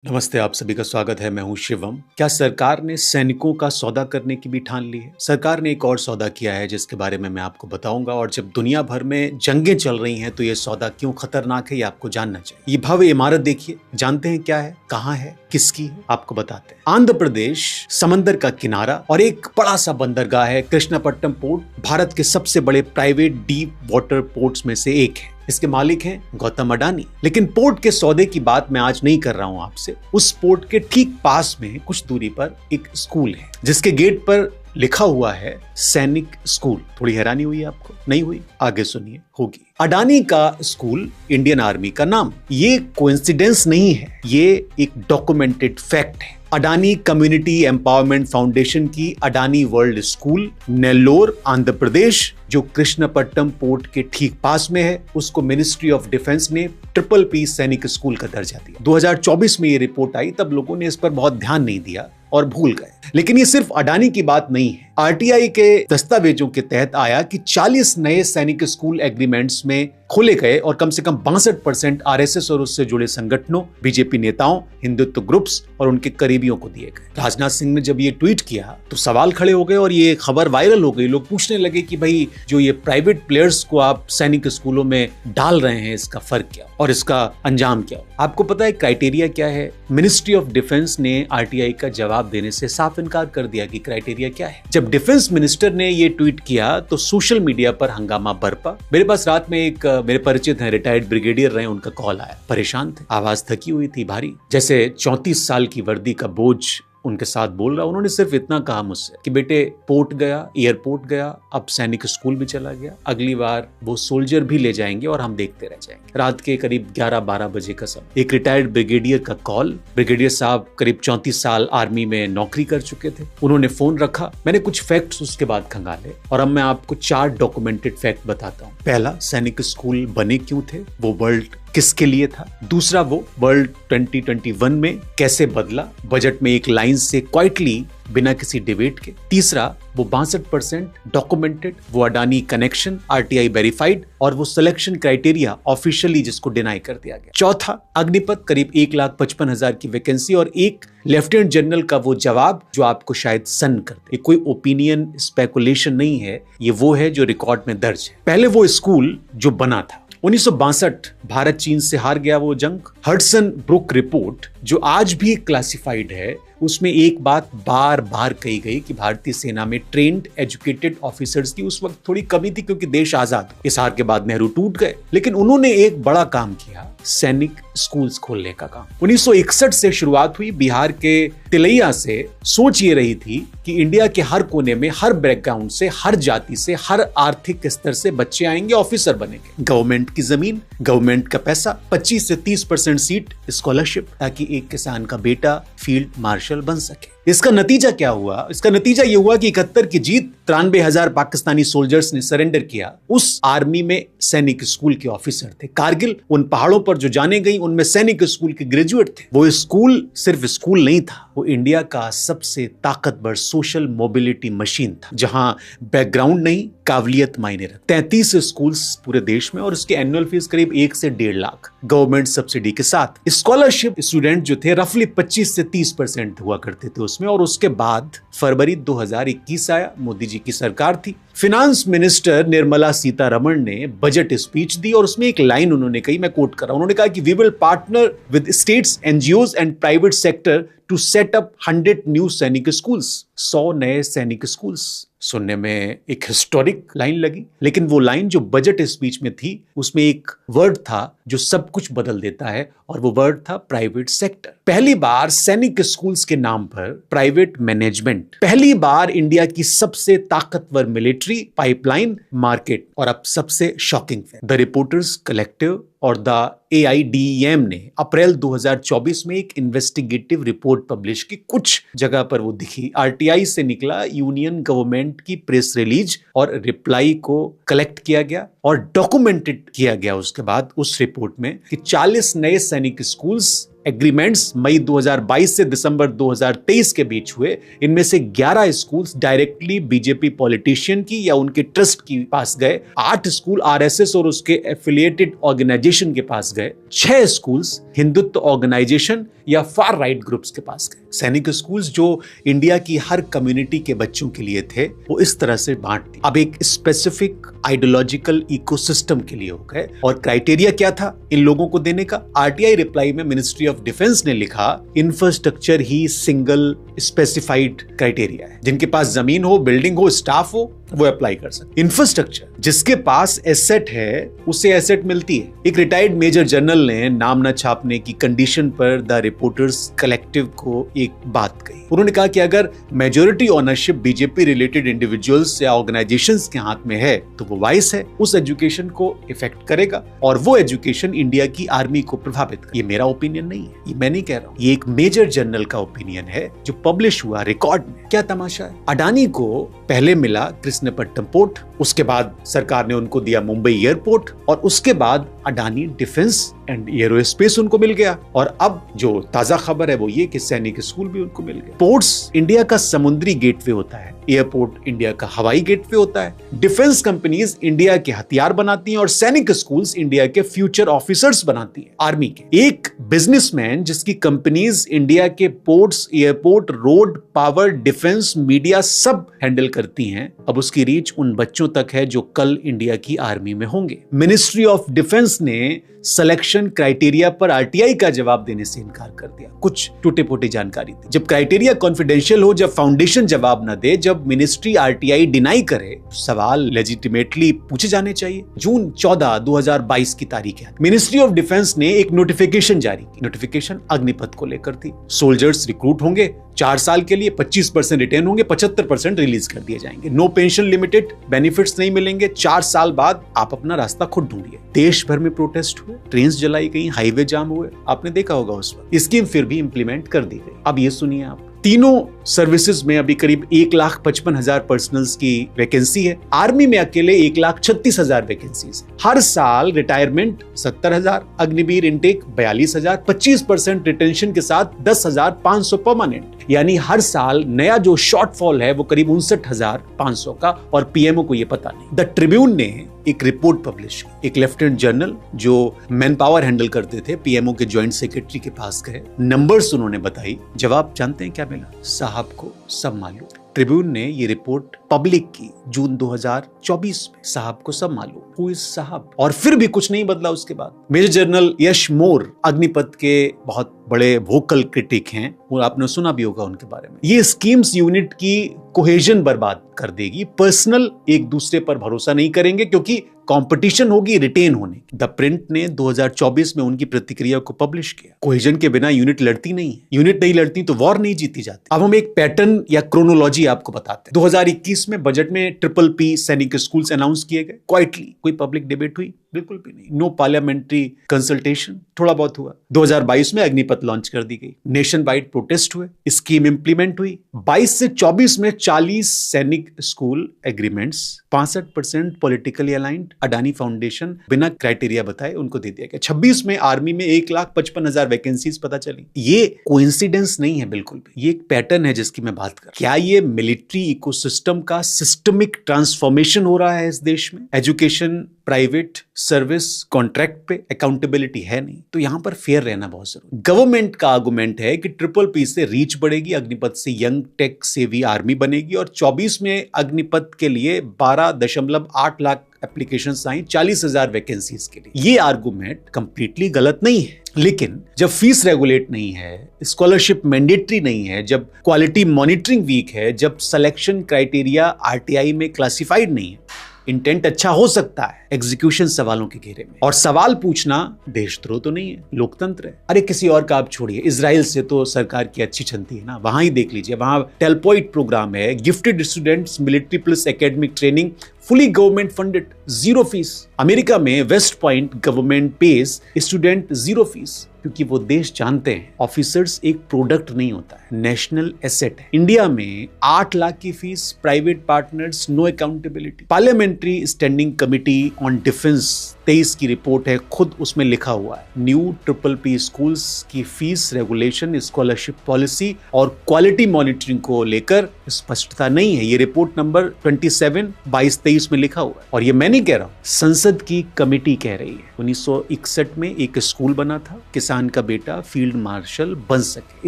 नमस्ते, आप सभी का स्वागत है। मैं हूं शिवम। क्या सरकार ने सैनिकों का सौदा करने की भी ठान ली है? सरकार ने एक और सौदा किया है जिसके बारे में मैं आपको बताऊंगा। और जब दुनिया भर में जंगें चल रही हैं तो ये सौदा क्यों खतरनाक है ये आपको जानना चाहिए। ये भव्य इमारत देखिए, जानते हैं क्या है, कहाँ है, किसकी है? आपको बताते हैं। आंध्र प्रदेश समंदर का किनारा और एक बड़ा सा बंदरगाह है कृष्णापट्टनम पोर्ट। भारत के सबसे बड़े प्राइवेट डीप वाटर पोर्ट्स में से एक है। इसके मालिक हैं गौतम अडानी। लेकिन पोर्ट के सौदे की बात मैं आज नहीं कर रहा हूं आपसे। उस पोर्ट के ठीक पास में कुछ दूरी पर एक स्कूल है जिसके गेट पर लिखा हुआ है सैनिक स्कूल। थोड़ी हैरानी हुई आपको? नहीं हुई? आगे सुनिए, होगी। अडानी का स्कूल, इंडियन आर्मी का नाम। ये कोइंसिडेंस नहीं है, ये एक डॉक्यूमेंटेड फैक्ट है। अडानी कम्युनिटी एम्पावरमेंट फाउंडेशन की अडानी वर्ल्ड स्कूल, नेल्लोर, आंध्र प्रदेश, जो कृष्णापट्टनम पोर्ट के ठीक पास में है, उसको मिनिस्ट्री ऑफ डिफेंस ने PPP सैनिक स्कूल का दर्जा दिया। 2024 में ये रिपोर्ट आई, तब लोगों ने इस पर बहुत ध्यान नहीं दिया और भूल गए। लेकिन ये सिर्फ अडानी की बात नहीं है। RTI के दस्तावेजों के तहत आया कि 40 नए सैनिक स्कूल एग्रीमेंट्स में खोले गए और कम से कम 62% RSS और उससे जुड़े संगठनों, बीजेपी नेताओं, हिंदुत्व ग्रुप्स और उनके करीबियों को दिए गए। राजनाथ सिंह ने जब ये ट्वीट किया तो सवाल खड़े हो गए और ये खबर वायरल हो गई। लोग पूछने लगे कि भाई, जो ये प्राइवेट प्लेयर्स को आप सैनिक स्कूलों में डाल रहे हैं, इसका फर्क क्या और इसका अंजाम क्या? आपको पता है क्राइटेरिया क्या है? मिनिस्ट्री ऑफ डिफेंस ने RTI का जवाब देने से साफ इनकार कर दिया कि क्राइटेरिया क्या है। जब डिफेंस मिनिस्टर ने ये ट्वीट किया तो सोशल मीडिया पर हंगामा बरपा। मेरे पास रात में एक मेरे परिचित हैं, रिटायर्ड ब्रिगेडियर रहे, उनका कॉल आया। परेशान थे, आवाज थकी हुई थी भारी, जैसे 34 साल की वर्दी का बोझ उनके साथ बोल रहा। उन्होंने सिर्फ इतना कहा मुझसे कि बेटे, पोर्ट गया, एयरपोर्ट गया, अब सैनिक स्कूल भी चला गया, अगली बार वो सोल्जर भी ले जाएंगे और हम देखते रह जाएंगे। रात के करीब 11-12 बजे का समय, एक रिटायर्ड ब्रिगेडियर का कॉल। ब्रिगेडियर साहब करीब 34 साल आर्मी में नौकरी कर चुके थे। उन्होंने फोन रखा, मैंने कुछ फैक्ट्स उसके बाद खंगाले और अब मैं आपको 4 डॉक्यूमेंटेड फैक्ट बताता हूँ। पहला, सैनिक स्कूल बने क्यों थे, वो वर्ल्ड किसके लिए था। दूसरा, वो वर्ल्ड 2021 में कैसे बदला, बजट में एक लाइन से क्वाइटली, बिना किसी डिबेट के। तीसरा, वो 62% डॉक्यूमेंटेड, वो अडानी कनेक्शन RTI वेरीफाइड और वो सिलेक्शन क्राइटेरिया ऑफिशियली जिसको डिनाई कर दिया गया। चौथा, अग्निपथ, करीब 1,55,000 की वैकेंसी और एक लेफ्टिनेंट जनरल का वो जवाब जो आपको शायद सन कर दे। कोई ओपिनियन स्पेकुलेशन नहीं है, ये वो है जो रिकॉर्ड में दर्ज है। पहले वो स्कूल जो बना था 1962, भारत चीन से हार गया वो जंग। हडसन ब्रुक रिपोर्ट जो आज भी क्लासिफाइड है, उसमें एक बात बार बार कही गई कि भारतीय सेना में ट्रेंड एजुकेटेड ऑफिसर्स की उस वक्त थोड़ी कमी थी क्योंकि देश आजाद। इस हार के बाद नेहरू टूट गए, लेकिन उन्होंने एक बड़ा काम किया, सैनिक स्कूल्स खोलने का काम। 1961 से शुरुआत हुई। बिहार के तिलैया से सोच ये रही थी कि इंडिया के हर कोने में, हर बैकग्राउंड से, हर जाति से, हर आर्थिक स्तर से बच्चे आएंगे, ऑफिसर बनेंगे। गवर्नमेंट की जमीन, गवर्नमेंट का पैसा, 25 से 30% सीट स्कॉलरशिप, ताकि एक किसान का बेटा फील्ड मार्शल बन सके। इसका नतीजा क्या हुआ? इसका नतीजा ये हुआ कि 71 की जीत, 93,000 पाकिस्तानी सोल्जर्स ने सरेंडर किया। उस आर्मी में सैनिक स्कूल के ऑफिसर थे। कारगिल, उन पहाड़ों पर जो जाने गई, उनमें सैनिक स्कूल के ग्रेजुएट थे। वो स्कूल सिर्फ स्कूल नहीं था, वो इंडिया का सबसे ताकतवर सोशल मोबिलिटी मशीन था, जहां बैकग्राउंड नहीं, काबिलियत मायने रखती। 33 स्कूल्स पूरे देश में और उसकी एनुअल फीस करीब 1 से 1.5 लाख, गवर्नमेंट सब्सिडी के साथ। स्कॉलरशिप स्टूडेंट जो थे रफली 25 से 30% हुआ करते थे उसमें। और उसके बाद फरवरी 2021 आया, मोदी जी की सरकार थी। फिनांस मिनिस्टर निर्मला सीतारमण ने बजट स्पीच दी और उसमें एक लाइन उन्होंने कही, मैं कोट कर रहा हूं। उन्होंने कहा कि we will partner with states, NGOs and private sector to set up 100 new Sainik schools. 100 नए सैनिक स्कूल्स। सुनने में एक हिस्टोरिक लाइन लगी, लेकिन वो लाइन जो बजट स्पीच में थी, उसमें एक वर्ड था जो सब कुछ बदल देता है, और वो वर्ड था प्राइवेट सेक्टर। पहली बार सैनिक स्कूल्स के नाम पर प्राइवेट मैनेजमेंट, पहली बार इंडिया की सबसे ताकतवर मिलिट्री पाइपलाइन मार्केट। और अब सबसे शॉकिंग, द रिपोर्टर्स कलेक्टिव और द AIDEM ने अप्रैल 2024 में एक इन्वेस्टिगेटिव रिपोर्ट पब्लिश की। कुछ जगह पर वो दिखी, RTI से निकला यूनियन गवर्नमेंट की प्रेस रिलीज और रिप्लाई को कलेक्ट किया गया और डॉक्यूमेंटेड किया गया उसके बाद उस रिपोर्ट में कि 40 नए सैनिक स्कूल्स एग्रीमेंट्स मई 2022 से दिसंबर 2023 के बीच हुए। इनमें से 11 स्कूल्स डायरेक्टली बीजेपी पॉलिटिशियन की या उनके ट्रस्ट के पास गए, 8 स्कूल RSS और उसके एफिलिएटेड ऑर्गेनाइजेशन के पास गए, 6 स्कूल्स हिंदुत्व ऑर्गेनाइजेशन या फार राइट ग्रुप्स के पास गए। सैनिक स्कूल्स जो इंडिया की हर कम्युनिटी के बच्चों के लिए थे वो इस तरह से बांट दिए। अब एक स्पेसिफिक आइडियोलॉजिकल इकोसिस्टम के लिए हो गए। और क्राइटेरिया क्या था इन लोगों को देने का? आरटीआई रिप्लाई में मिनिस्ट्री ऑफ डिफेंस ने लिखा इंफ्रास्ट्रक्चर ही सिंगल स्पेसिफाइड क्राइटेरिया है। जिनके पास जमीन हो, बिल्डिंग हो, स्टाफ हो, वो अप्लाई कर सकते। इंफ्रास्ट्रक्चर, जिसके पास एसेट है उसे एसेट मिलती है। एक रिटायर्ड मेजर जनरल ने नाम न छापने की कंडीशन पर द रिपोर्टर्स कलेक्टिव को एक बात कही। उन्होंने कहा कि अगर majority ownership BJP related individuals या ऑर्गेनाइजेशंस के हाथ में है तो वो वाइस है, उस एजुकेशन को इफेक्ट करेगा और वो एजुकेशन इंडिया की आर्मी को प्रभावित करे। ये मेरा ओपिनियन नहीं है, ये मैं नहीं कह रहा हूं, ये एक मेजर जनरल का ओपिनियन है जो पब्लिश हुआ रिकॉर्ड में। क्या तमाशा है? अडानी को पहले मिला कृष्णपट्टनम पोर्ट, उसके बाद सरकार ने उनको दिया मुंबई एयरपोर्ट और उसके बाद अडानी डिफेंस एंड एरोस्पेस उनको मिल गया। और अब जो ताजा खबर है वो ये कि सैनिक स्कूल भी उनको मिल गया। पोर्ट्स इंडिया का समुद्री गेटवे होता है, एयरपोर्ट इंडिया का हवाई गेटवे होता है। डिफेंस कंपनीज इंडिया के हथियार बनाती हैं और सैनिक स्कूल्स इंडिया के फ्यूचर ऑफिसर्स बनाती हैं आर्मी के। एक बिजनेसमैन जिसकी कंपनीज इंडिया के ports, airport, road, power, defence, media सब हैंडल करती हैं, अब उसकी रीच उन बच्चों तक है जो कल इंडिया की आर्मी में होंगे। मिनिस्ट्री ऑफ डिफेंस ने सिलेक्शन क्राइटेरिया पर आरटीआई का जवाब देने से इनकार कर दिया। कुछ टूटे-फूटे जानकारी थी। जब क्राइटेरिया कॉन्फिडेंशियल हो, जब फाउंडेशन जवाब न दे, जब मिनिस्ट्री आरटीआई डिनाई करे, सवाल लेजिटिमेटली पूछे जाने चाहिए। जून 14, 2022 की तारीख है। मिनिस्ट्री ऑफ डिफेंस ने एक नोटिफिकेशन जारी की। नोटिफिकेशन अग्निपथ को लेकर थी। सोल्जर्स रिक्रूट होंगे 4 साल के लिए, 25% रिटेन होंगे, 75% रिलीज कर दिए जाएंगे। नो पेंशन लिमिटेड, बेनिफिट्स नहीं मिलेंगे। 4 साल बाद आप अपना रास्ता खुद ढूंढिए। देश भर में प्रोटेस्ट हुए, ट्रेन्स जलाई गई, हाईवे जाम हुए, आपने देखा होगा उस वक्त। स्कीम फिर भी इंप्लीमेंट कर दी गई। अब ये सुनिए आप, तीनों सर्विसेज में अभी करीब 1,55,000 पर्सनल्स की वैकेंसी है। आर्मी में अकेले 1,36,000 वैकेंसीज। हर साल रिटायरमेंट 70,000, अग्निवीर इनटेक 42,000, 25% रिटेंशन के साथ 10,500 परमानेंट। यानी हर साल नया जो शॉर्टफॉल है वो करीब 59,500 का, और पीएमओ को ये पता नहीं। द ट्रिब्यून ने एक रिपोर्ट पब्लिश की। एक लेफ्टिनेंट जनरल जो मैन पावर हैंडल करते थे, पीएमओ के जॉइंट सेक्रेटरी के पास गए, नंबर्स उन्होंने बताई। जवाब जानते हैं क्या मिला? साहब को सब मालूम। ट्रिब्यून ने ये रिपोर्ट पब्लिक की जून 2024 में। साहब को सब मालूम। हु इज साहब? और फिर भी कुछ नहीं बदला उसके बाद। मेजर जनरल यश मोर अग्निपथ के बहुत बड़े वोकल क्रिटिक हैं, और आपने सुना भी होगा उनके बारे में। ये स्कीम्स यूनिट की कोहेजन बर्बाद कर देगी। पर्सनल एक दूसरे पर भरोसा नहीं करेंगे क्योंकि कंपटीशन होगी रिटेन होने की। द प्रिंट ने 2024 में उनकी प्रतिक्रिया को पब्लिश किया। कोहेजन के बिना यूनिट लड़ती नहीं है। यूनिट नहीं लड़ती तो वॉर नहीं जीती जाती। अब हम एक पैटर्न या क्रोनोलॉजी आपको बताते हैं। 2021 में बजट में PPP सैनिक स्कूल्स अनाउंस किए गए क्वाइटली। कोई पब्लिक डिबेट हुई? बिल्कुल भी नहीं। नो पार्लियामेंट्री कंसल्टेशन, थोड़ा बहुत हुआ। 2022 में अग्निपथ लॉन्च कर दी गई। नेशन वाइड प्रोटेस्ट हुए, स्कीम इंप्लीमेंट हुई। 22 से 24 में 40 सैनिक school agreements, 65% politically aligned. Adani foundation बिना क्राइटेरिया बताए उनको दे दिया गया। 26 में आर्मी में 1,55,000 वैकेंसीज पता चली। ये कोइंसिडेंस नहीं है बिल्कुल भी, ये एक पैटर्न है जिसकी मैं बात कर। क्या ये मिलिट्री इकोसिस्टम का सिस्टमिक ट्रांसफॉर्मेशन हो रहा है इस देश में? एजुकेशन प्राइवेट सर्विस कॉन्ट्रैक्ट पे अकाउंटेबिलिटी है नहीं, तो यहां पर फेयर रहना बहुत जरूरी। गवर्नमेंट का आर्गुमेंट है कि PPP से रीच बढ़ेगी, अग्निपथ से यंग टेक सेवी आर्मी बनेगी, और 24 में अग्निपथ के लिए 12.8 लाख एप्लीकेशंस आई 40,000 वैकेंसीज के लिए। ये आर्गुमेंट कंप्लीटली गलत नहीं है, लेकिन जब फीस रेगुलेट नहीं है, स्कॉलरशिप मैंडेटरी नहीं है, जब क्वालिटी मॉनिटरिंग वीक है, जब सिलेक्शन क्राइटेरिया आरटीआई में क्लासिफाइड नहीं है, इंटेंट अच्छा हो सकता है, एग्जीक्यूशन सवालों के घेरे में। और सवाल पूछना देशद्रोह तो नहीं है, लोकतंत्र है। अरे किसी और का आप छोड़िए, इजराइल से तो सरकार की अच्छी चलती है ना, वहां ही देख लीजिए। वहां टेलपॉइट प्रोग्राम है, gifted students, military plus academic training, fully government funded, 0 fees. America में West Point government pays student 0 fees, क्योंकि वो देश जानते हैं ऑफिसर्स एक प्रोडक्ट नहीं होता है, नेशनल एसेट है। इंडिया में 8 लाख की fees, private partners, no accountability. Parliamentary standing committee on defence 22-23 की रिपोर्ट है, खुद उसमें लिखा हुआ है न्यू ट्रिपल पी स्कूल्स की फीस रेगुलेशन, स्कॉलरशिप पॉलिसी और क्वालिटी मॉनिटरिंग को लेकर स्पष्टता नहीं है। ये रिपोर्ट नंबर 27/22-23 में लिखा हुआ है और ये मैं नहीं कह रहा हूं, संसद की कमेटी कह रही है। 1961 में एक स्कूल बना था, किसान का बेटा फील्ड मार्शल बन सके,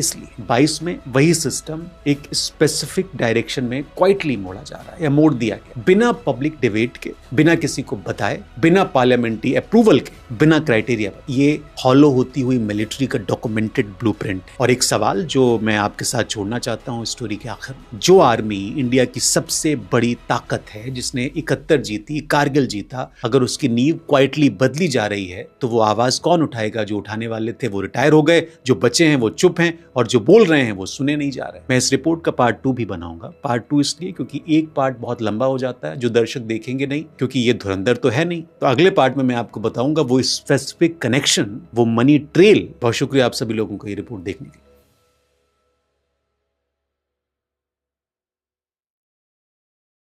इसलिए 22 में वही सिस्टम एक स्पेसिफिक डायरेक्शन में क्वाइटली मोड़ा जा रहा है या मोड़ दिया गया, बिना पब्लिक डिबेट के, बिना किसी को बताए, बिना पार्लियामेंट्री अप्रूवल के, बिना क्राइटेरिया। ये फॉलो होती हुई मिलिट्री का डॉक्यूमेंटेड ब्लूप्रिंट है। और एक सवाल जो मैं आपके साथ छोड़ना चाहता हूं स्टोरी के आखिर में, जो आर्मी इंडिया की सबसे बड़ी ताकत है, जिसने 71 जीती, कारगिल जीता, अगर उसकी नींव क्वाइटली बदली जा रही है तो वो आवाज कौन उठाएगा? जो उठाने वाले थे वो रिटायर हो गए, जो बचे हैं वो चुप हैं और जो बोल रहे हैं वो सुने नहीं जा रहे। मैं इस रिपोर्ट का पार्ट 2 भी बनाऊंगा। पार्ट 2 इसलिए क्योंकि एक पार्ट बहुत लंबा हो जाता है, जो दर्शक देखेंगे नहीं, क्योंकि ये धुरंधर तो है नहीं। तो अगले पार्ट में मैं आपको बताऊंगा वो स्पेसिफिक कनेक्शन, वो मनी ट्रेल। बहुत शुक्रिया आप सभी लोगों को ये रिपोर्ट देखने के लिए।